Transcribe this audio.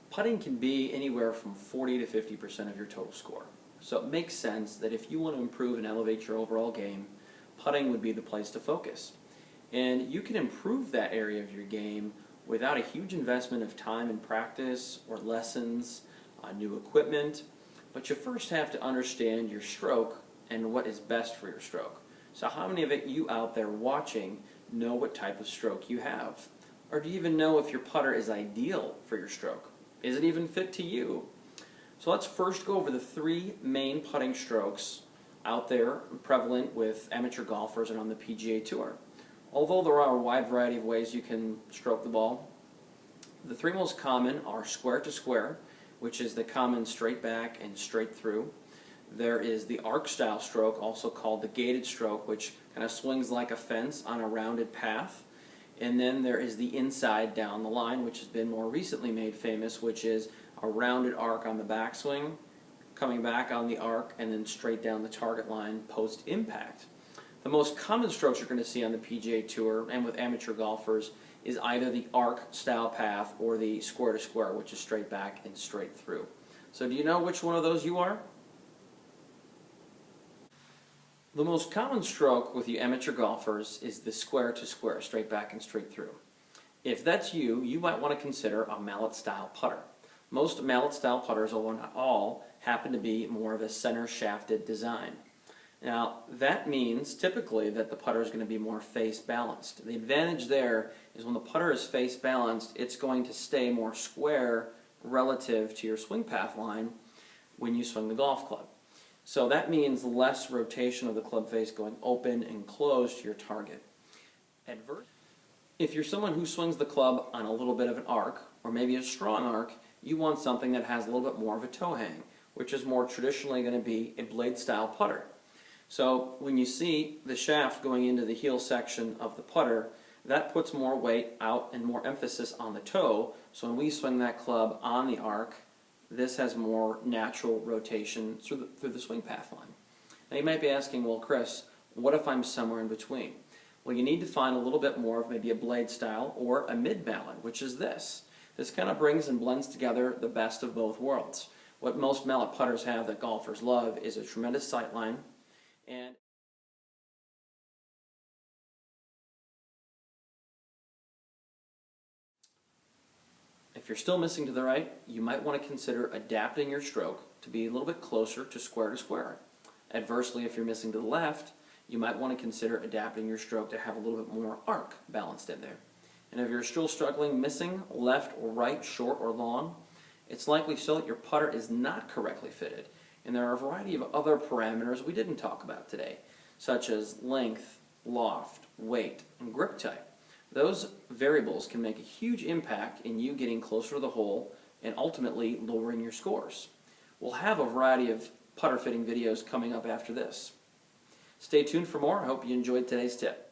Putting can be anywhere from 40 to 50% of your total score. So it makes sense that if you want to improve and elevate your overall game, putting would be the place to focus. And you can improve that area of your game without a huge investment of time and practice or lessons, new equipment. But you first have to understand your stroke and what is best for your stroke. So how many of you out there watching know what type of stroke you have? Or do you even know if your putter is ideal for your stroke? Is it even fit to you? So let's first go over the three main putting strokes out there prevalent with amateur golfers and on the PGA Tour. Although there are a wide variety of ways you can stroke the ball, the three most common are square to square, which is the common straight back and straight through. There is the arc style stroke, also called the gated stroke, which kind of swings like a fence on a rounded path. And then there is the inside down the line, which has been more recently made famous, which is a rounded arc on the backswing, coming back on the arc, and then straight down the target line post-impact. The most common strokes you're going to see on the PGA Tour and with amateur golfers is either the arc style path or the square to square, which is straight back and straight through. So do you know which one of those you are? The most common stroke with you amateur golfers is the square to square, straight back and straight through. If that's you, you might want to consider a mallet style putter. Most mallet style putters, although not all, happen to be more of a center shafted design. Now that means typically that the putter is going to be more face balanced. The advantage there is when the putter is face balanced, it's going to stay more square relative to your swing path line when you swing the golf club. So that means less rotation of the club face going open and closed to your target. If you're someone who swings the club on a little bit of an arc, or maybe a strong arc, you want something that has a little bit more of a toe hang, which is more traditionally going to be a blade style putter. So when you see the shaft going into the heel section of the putter, that puts more weight out and more emphasis on the toe. So when we swing that club on the arc, this has more natural rotation through the swing path line. Now you might be asking, well, Chris, what if I'm somewhere in between? Well, you need to find a little bit more of maybe a blade style or a mid-mallet, which is this. This kind of brings and blends together the best of both worlds. What most mallet putters have that golfers love is a tremendous sight line, and if you're still missing to the right, you might want to consider adapting your stroke to be a little bit closer to square. Adversely, if you're missing to the left, you might want to consider adapting your stroke to have a little bit more arc balanced in there. And if you're still struggling missing left or right, short or long, it's likely so that your putter is not correctly fitted. And there are a variety of other parameters we didn't talk about today, such as length, loft, weight, and grip type. Those variables can make a huge impact in you getting closer to the hole and ultimately lowering your scores. We'll have a variety of putter fitting videos coming up after this. Stay tuned for more. I hope you enjoyed today's tip.